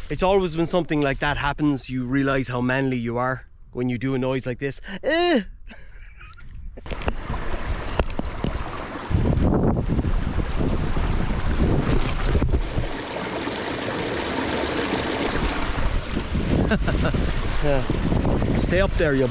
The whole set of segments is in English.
It's always when something like that happens, you realise how manly you are when you do a noise like this. Yeah. Stay up there, you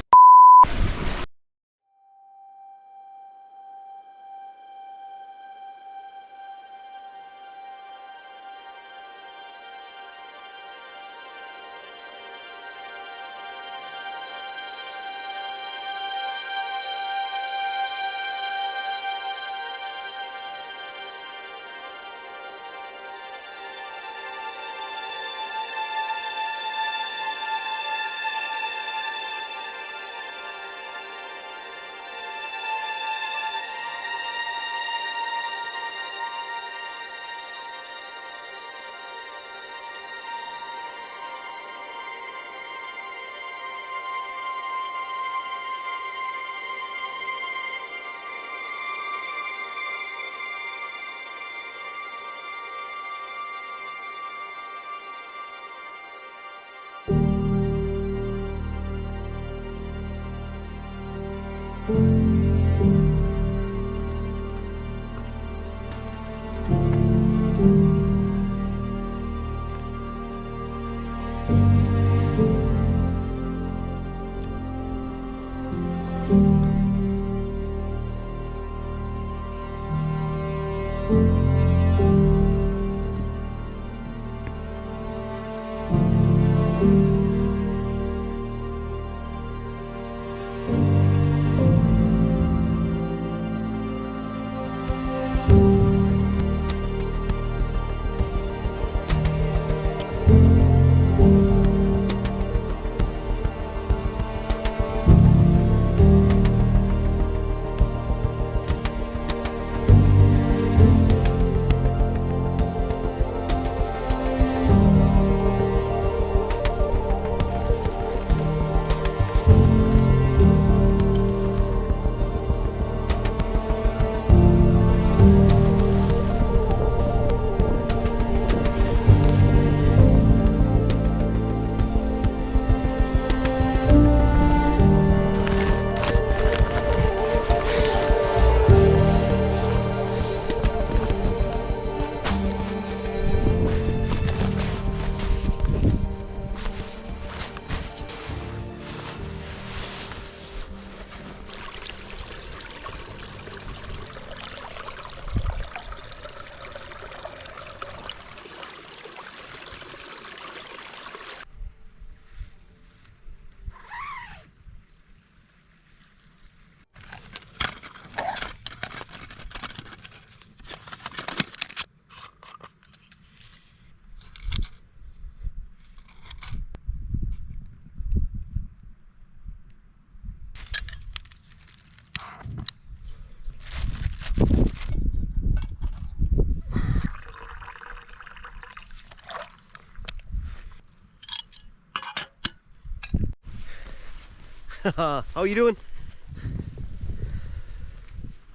How are you doing?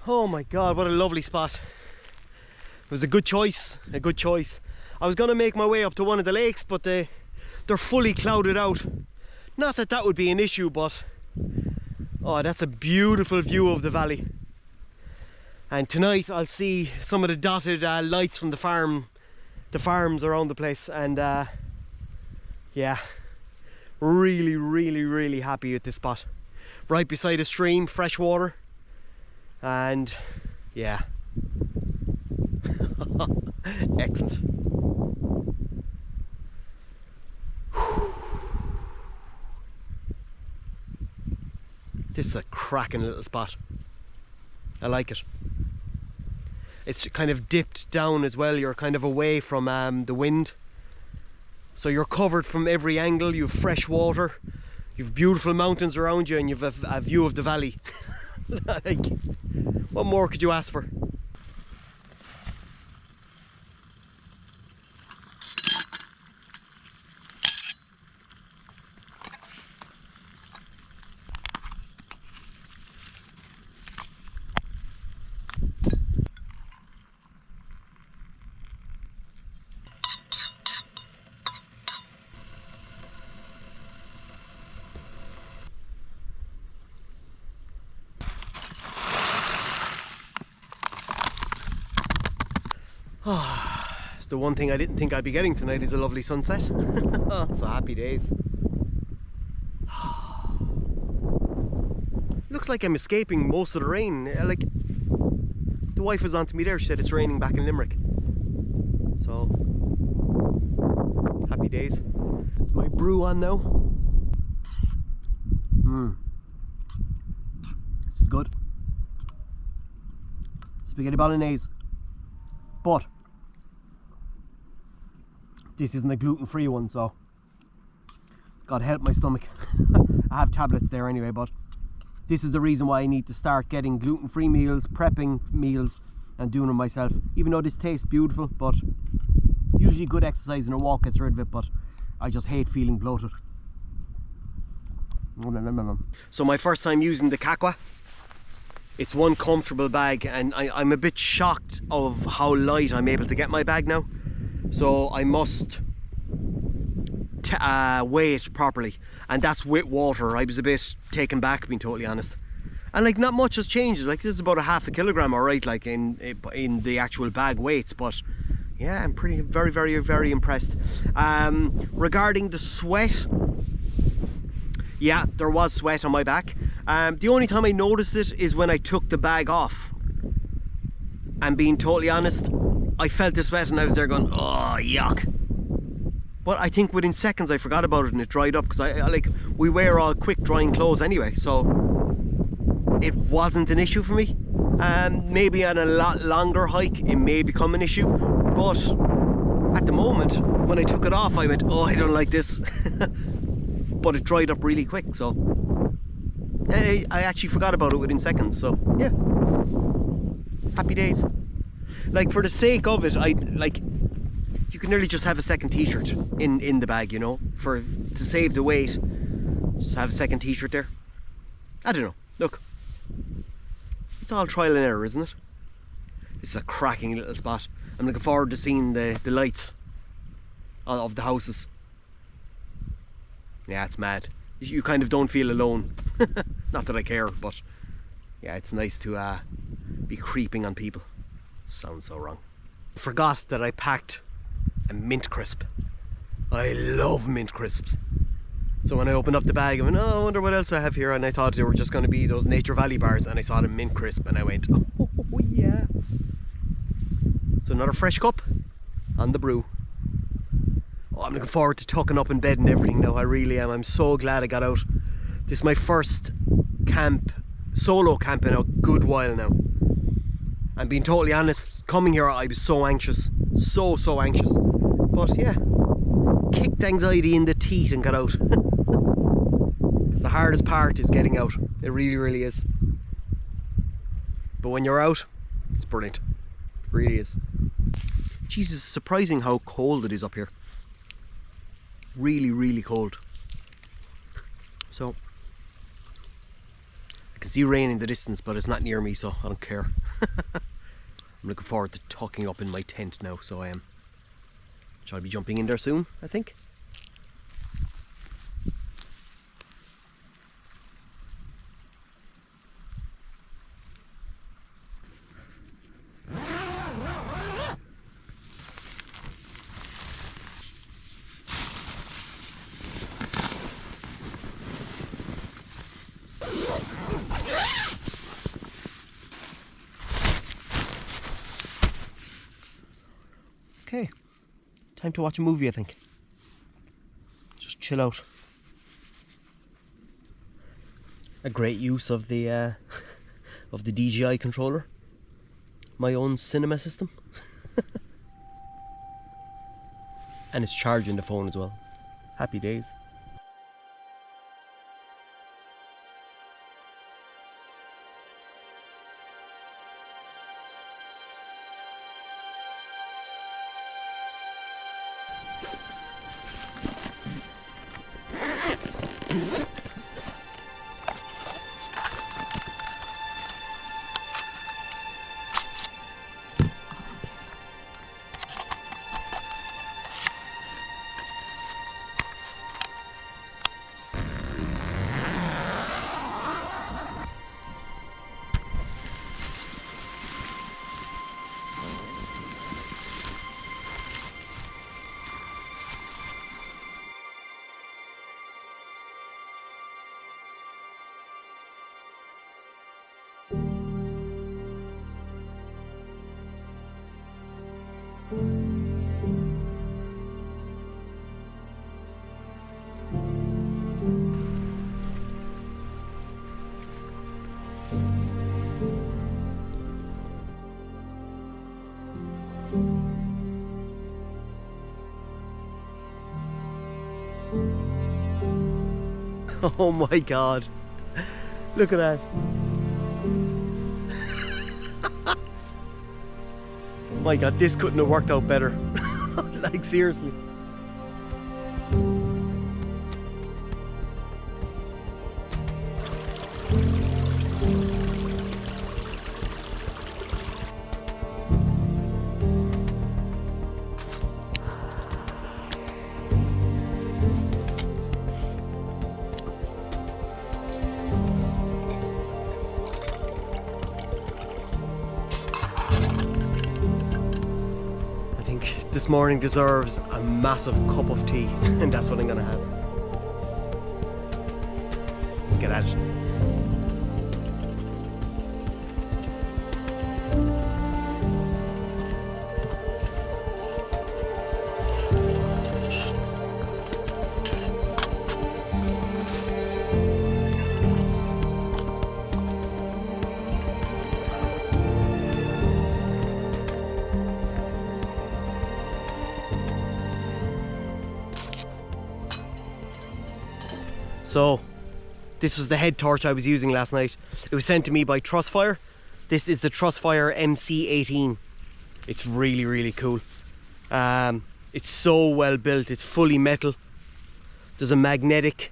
Oh my god, what a lovely spot. It was a good choice, a good choice. I was gonna make my way up to one of the lakes, but they're fully clouded out. Not that that would be an issue, but oh, that's a beautiful view of the valley. And tonight I'll see some of the dotted lights from the farms around the place, and yeah, really happy with this spot. Right beside a stream, fresh water, and yeah. Excellent. This is a cracking little spot. I like it. It's kind of dipped down as well. You're kind of away from the wind, so you're covered from every angle. You have fresh water, you've beautiful mountains around you, and you've a view of the valley. Like, what more could you ask for? It's the one thing I didn't think I'd be getting tonight is a lovely sunset. So happy days. Looks like I'm escaping most of the rain. Like, the wife was on to me there, she said it's raining back in Limerick. So, happy days. My brew on now. This is good. Spaghetti bolognese. But this isn't a gluten-free one, so God help my stomach. I have tablets there anyway, but this is the reason why I need to start getting gluten-free meals, prepping meals and doing them myself. Even though this tastes beautiful, but usually good exercise and a walk gets rid of it, but I just hate feeling bloated. So my first time using the Kakwa. It's one comfortable bag, and I'm a bit shocked of how light I'm able to get my bag now. So I must weigh it properly, and that's with water. I was a bit taken back, being totally honest. And like, not much has changed. Like, this is about a half a kilogram, alright, like in the actual bag weights, but yeah, I'm very impressed. Regarding the sweat, yeah, there was sweat on my back. The only time I noticed it is when I took the bag off. And being totally honest, I felt the sweat and I was there going, oh, yuck. But I think within seconds I forgot about it and it dried up, because we wear all quick drying clothes anyway, so it wasn't an issue for me. Maybe on a lot longer hike it may become an issue, but at the moment when I took it off I went, oh, I don't like this. But it dried up really quick, so I actually forgot about it within seconds, so yeah, happy days. Like, for the sake of it, you can nearly just have a second t-shirt in the bag, you know, to save the weight. Just have a second t-shirt there. I don't know, look, it's all trial and error, isn't it? This is a cracking little spot. I'm looking forward to seeing the lights of the houses. Yeah, it's mad. You kind of don't feel alone. Not that I care, but yeah, it's nice to be creeping on people. Sounds so wrong. I forgot that I packed a mint crisp. I love mint crisps. So when I opened up the bag, I went, oh, I wonder what else I have here, and I thought they were just going to be those Nature Valley bars, and I saw the mint crisp and I went, oh yeah. So another fresh cup on the brew. Oh, I'm looking forward to tucking up in bed and everything now. I really am. I'm so glad I got out. This is my first solo camp in a good while now. And being totally honest, coming here I was so anxious. So anxious. But yeah, kicked anxiety in the teeth and got out. Because the hardest part is getting out. It really is. But when you're out, it's brilliant. It really is. Jesus, it's surprising how cold it is up here. Really cold. So I can see rain in the distance, but it's not near me, so I don't care. I'm looking forward to tucking up in my tent now, so I am. Shall I be jumping in there soon, I think? Okay, time to watch a movie, I think. Just chill out. A great use of the DJI controller. My own cinema system. And it's charging the phone as well. Happy days. Oh my god. Look at that. My god, this couldn't have worked out better. Like, seriously. This morning deserves a massive cup of tea, and that's what I'm gonna have. Let's get at it. So, this was the head torch I was using last night. It was sent to me by Trustfire. This is the Trustfire MC18. It's really, really cool. It's so well built. It's fully metal. There's a magnetic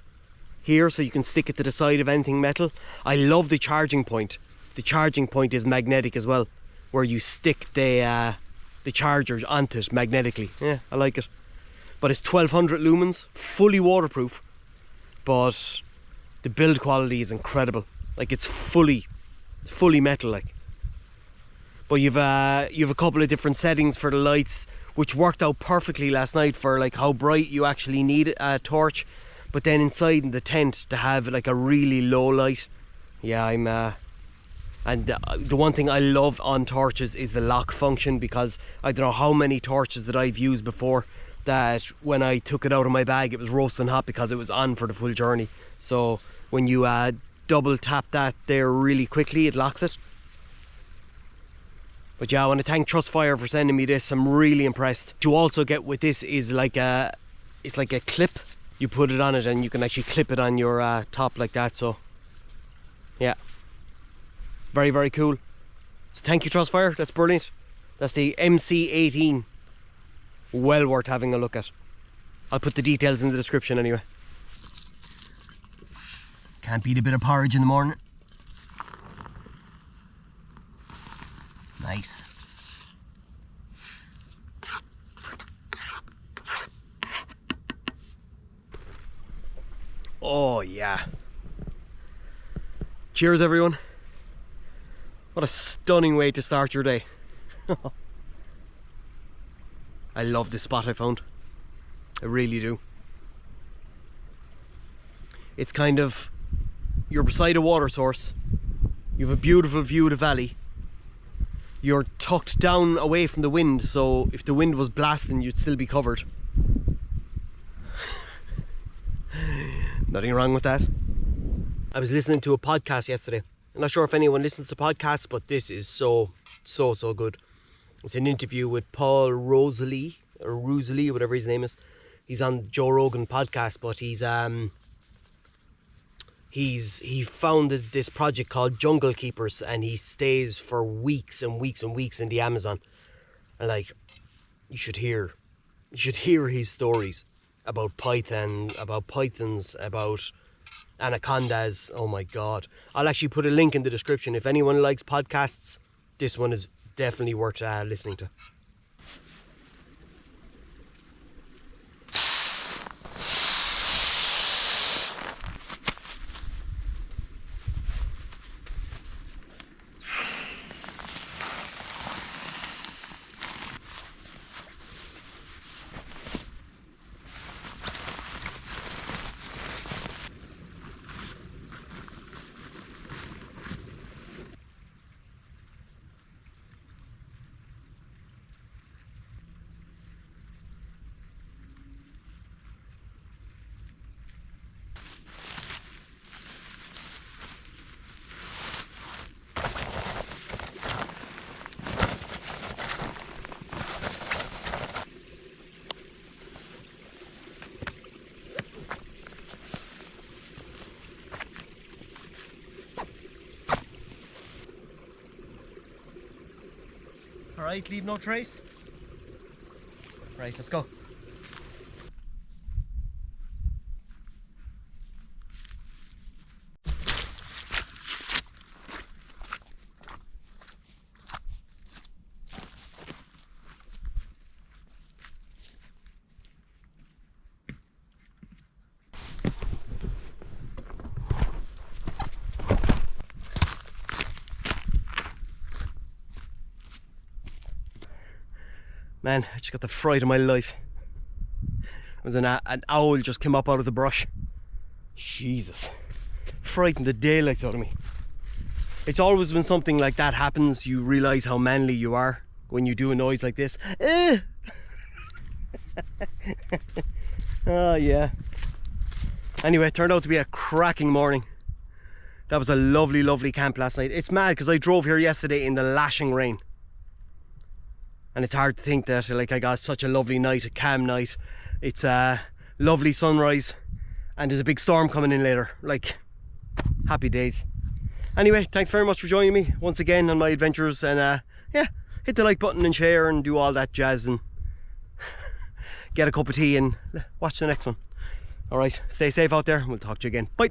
here, so you can stick it to the side of anything metal. I love the charging point. The charging point is magnetic as well, where you stick the charger onto it magnetically. Yeah, I like it. But it's 1200 lumens, fully waterproof. But the build quality is incredible. Like, it's fully metal, like. But you've a couple of different settings for the lights, which worked out perfectly last night for like how bright you actually need a torch. But then inside in the tent to have like a really low light. Yeah, and the one thing I love on torches is the lock function, because I don't know how many torches that I've used before that when I took it out of my bag it was roasting hot because it was on for the full journey. So when you double tap that there really quickly, it locks it. But yeah, I want to thank Trustfire for sending me this. I'm really impressed. What you also get with this is it's like a clip. You put it on it and you can actually clip it on your top like that. So yeah, very, very cool. So thank you, Trustfire. That's brilliant. That's the MC18. Well worth having a look at. I'll put the details in the description anyway. Can't beat a bit of porridge in the morning. Nice. Oh yeah. Cheers everyone. What a stunning way to start your day. I love this spot I found. I really do. It's kind of, you're beside a water source. You have a beautiful view of the valley. You're tucked down away from the wind, so if the wind was blasting, you'd still be covered. Nothing wrong with that. I was listening to a podcast yesterday. I'm not sure if anyone listens to podcasts, but this is so good. It's an interview with Paul Rosalie, or Rosalie, whatever his name is. He's on Joe Rogan podcast, but he founded this project called Jungle Keepers, and he stays for weeks and weeks and weeks in the Amazon. And like, you should hear his stories about pythons, about anacondas. Oh my god. I'll actually put a link in the description. If anyone likes podcasts, this one is definitely worth listening to. Alright, leave no trace. Right, let's go. Man, I just got the fright of my life. It was an owl just came up out of the brush. Jesus. Frightened the daylights out of me. It's always when something like that happens, you realise how manly you are when you do a noise like this. Oh yeah. Anyway, it turned out to be a cracking morning. That was a lovely, lovely camp last night. It's mad because I drove here yesterday in the lashing rain. And it's hard to think that like I got such a lovely night, a calm night. It's a lovely sunrise and there's a big storm coming in later. Like, happy days. Anyway, thanks very much for joining me once again on my adventures, and yeah, hit the like button and share and do all that jazz and get a cup of tea and watch the next one. Alright, stay safe out there. We'll talk to you again. Bye.